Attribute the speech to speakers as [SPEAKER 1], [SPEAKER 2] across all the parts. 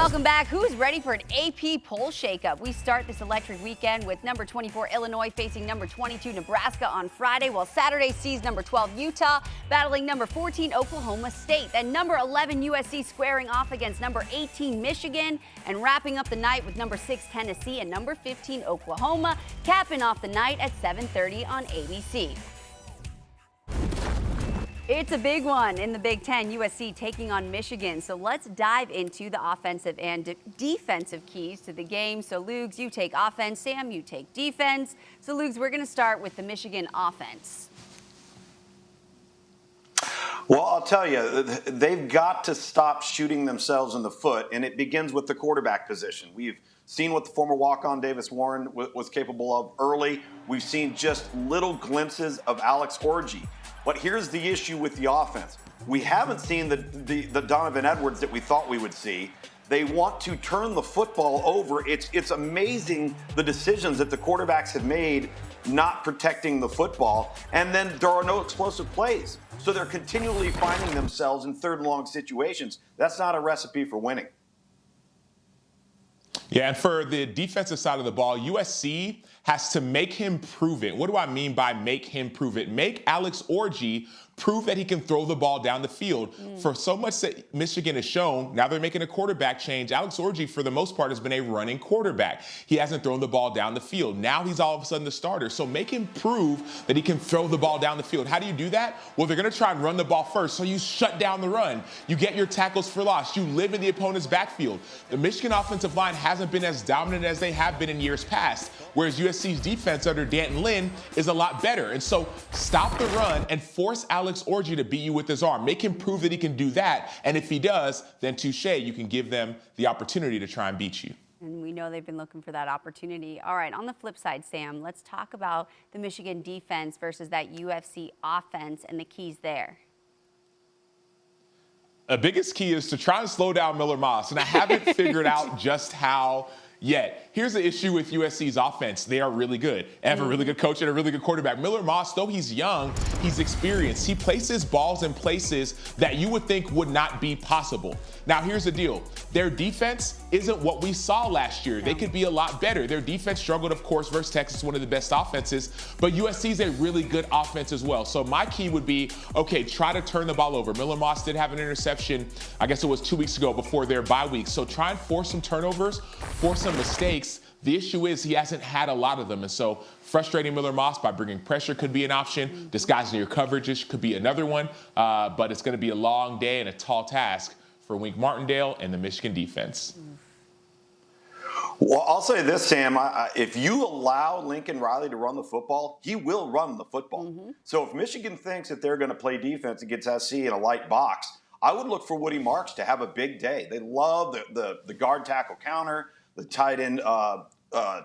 [SPEAKER 1] Welcome back. Who's ready for an AP poll shakeup? We start this electric weekend with number 24 Illinois facing number 22 Nebraska on Friday, while Saturday sees number 12 Utah battling number 14 Oklahoma State. Then number 11 USC squaring off against number 18 Michigan, and wrapping up the night with number 6 Tennessee and number 15 Oklahoma, capping off the night at 7:30 on ABC. It's a big one in the Big Ten, USC taking on Michigan. So let's dive into the offensive and defensive keys to the game. So Lugs, you take offense. Sam, you take defense. So Lugs, we're going to start with the Michigan offense.
[SPEAKER 2] Well, I'll tell you, they've got to stop shooting themselves in the foot, and it begins with the quarterback position. We've seen what the former walk-on Davis Warren was capable of early. We've seen just little glimpses of Alex Orji. But here's the issue with the offense. We haven't seen the Donovan Edwards that we thought we would see. They want to turn the football over. It's amazing the decisions that the quarterbacks have made not protecting the football. And then there are no explosive plays. So they're continually finding themselves in third and long situations. That's not a recipe for winning.
[SPEAKER 3] Yeah, and for the defensive side of the ball, USC has to make him prove it. What do I mean by make him prove it? Make Alex Orji prove that he can throw the ball down the field. For so much that Michigan has shown, now they're making a quarterback change. Alex Orji, for the most part, has been a running quarterback. He hasn't thrown the ball down the field. Now he's all of a sudden the starter. So make him prove that he can throw the ball down the field. How do you do that? Well, they're going to try and run the ball first. So you shut down the run. You get your tackles for loss. You live in the opponent's backfield. The Michigan offensive line hasn't been as dominant as they have been in years past, whereas USC's defense under D'Anton Lynn is a lot better. And so stop the run and force Alex Orji to beat you with his arm. Make him prove that he can do that. And if he does, then touche, you can give them the opportunity to try and beat you.
[SPEAKER 1] And we know they've been looking for that opportunity. All right, on the flip side, Sam, let's talk about the Michigan defense versus that UFC offense and the keys there.
[SPEAKER 3] The biggest key is to try and slow down Miller Moss. And I haven't figured out just how yet. Here's the issue with USC's offense. They are really good. They have a really good coach and a really good quarterback. Miller Moss, though he's young, he's experienced. He places balls in places that you would think would not be possible. Now, here's the deal. Their defense isn't what we saw last year. They could be a lot better. Their defense struggled, of course, versus Texas, one of the best offenses. But USC is a really good offense as well. So my key would be, okay, try to turn the ball over. Miller Moss did have an interception, I guess it was 2 weeks ago before their bye week. So try and force some turnovers, force some mistakes. The issue is he hasn't had a lot of them. And so frustrating Miller Moss by bringing pressure could be an option. Disguising your coverages could be another one. But it's going to be a long day and a tall task for Wink Martindale and the Michigan defense.
[SPEAKER 2] Well, I'll say this, Sam. If you allow Lincoln Riley to run the football, he will run the football. So if Michigan thinks that they're going to play defense against SC in a light box, I would look for Woody Marks to have a big day. They love the guard tackle counter, the tight end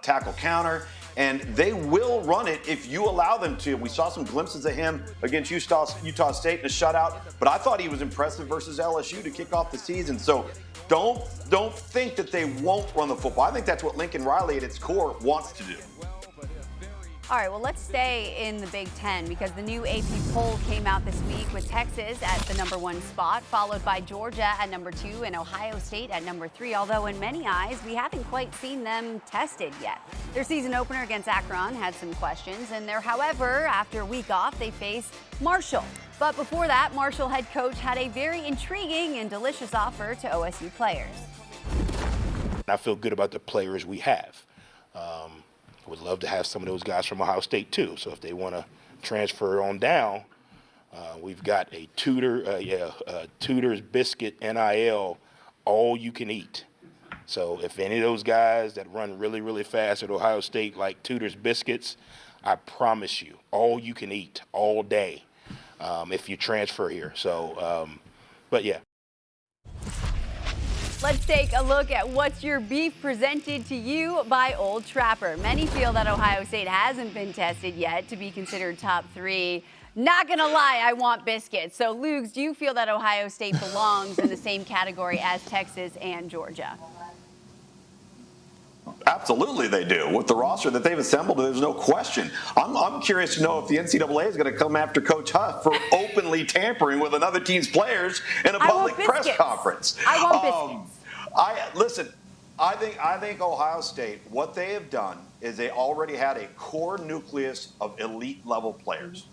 [SPEAKER 2] tackle counter, and they will run it if you allow them to. We saw some glimpses of him against Utah State in a shutout, but I thought he was impressive versus LSU to kick off the season. So don't think that they won't run the football. I think that's what Lincoln Riley at its core wants to do.
[SPEAKER 1] All right, well, let's stay in the Big Ten because the new AP poll came out this week with Texas at the #1 spot, followed by Georgia at #2 and Ohio State at #3, although in many eyes, we haven't quite seen them tested yet. Their season opener against Akron had some questions, and however, after a week off, they faced Marshall. But before that, Marshall head coach had a very intriguing and delicious offer to OSU players.
[SPEAKER 4] I feel good about the players we have. Would love to have some of those guys from Ohio State too. So if they want to transfer on down, we've got a Tudor's Biscuit NIL, all you can eat. So if any of those guys that run really, really fast at Ohio State like Tudor's Biscuits, I promise you, all you can eat all day if you transfer here. So, but yeah.
[SPEAKER 1] Let's take a look at what's your beef presented to you by Old Trapper. Many feel that Ohio State hasn't been tested yet to be considered top 3. Not gonna lie, I want biscuits. So Lugs, do you feel that Ohio State belongs in the same category as Texas and Georgia?
[SPEAKER 2] Absolutely they do. With the roster that they've assembled, there's no question. I'm curious to know if the NCAA is going to come after Coach Huff for openly tampering with another team's players in a public press conference.
[SPEAKER 1] I want biscuits.
[SPEAKER 2] I think Ohio State, what they have done is they already had a core nucleus of elite level players.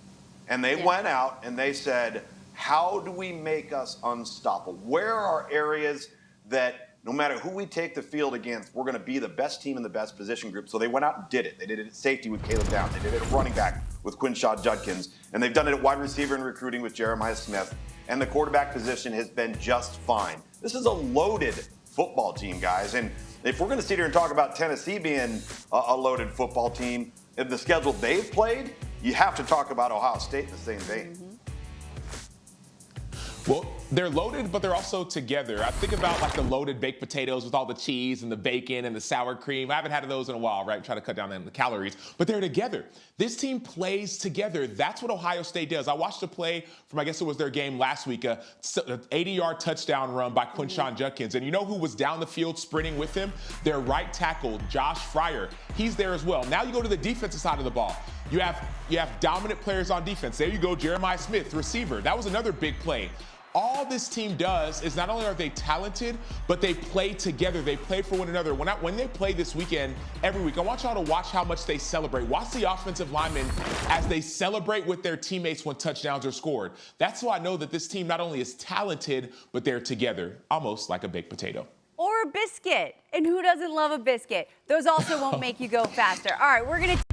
[SPEAKER 2] And they went out and they said, how do we make us unstoppable? Where are areas that no matter who we take the field against, we're going to be the best team in the best position group? So they went out and did it. They did it at safety with Caleb Downs. They did it at running back with Quinshaw Judkins. And they've done it at wide receiver and recruiting with Jeremiah Smith. And the quarterback position has been just fine. This is a loaded football team, guys. And if we're going to sit here and talk about Tennessee being a loaded football team, in the schedule they've played, you have to talk about Ohio State in the same vein.
[SPEAKER 3] Well, they're loaded, but they're also together. I think about like the loaded baked potatoes with all the cheese and the bacon and the sour cream. I haven't had those in a while, right? Try to cut down on the calories, but they're together. This team plays together. That's what Ohio State does. I watched a play from, I guess it was their game last week, a 80-yard touchdown run by Quinshaw Judkins. And you know who was down the field sprinting with him? Their right tackle, Josh Fryer. He's there as well. Now you go to the defensive side of the ball. You have dominant players on defense. There you go, Jeremiah Smith, receiver. That was another big play. All this team does is not only are they talented, but they play together. They play for one another. When they play this weekend, every week, I want y'all to watch how much they celebrate. Watch the offensive linemen as they celebrate with their teammates when touchdowns are scored. That's why I know that this team not only is talented, but they're together, almost like a baked potato.
[SPEAKER 1] Or a biscuit. And who doesn't love a biscuit? Those also won't make you go faster. All right, we're going to...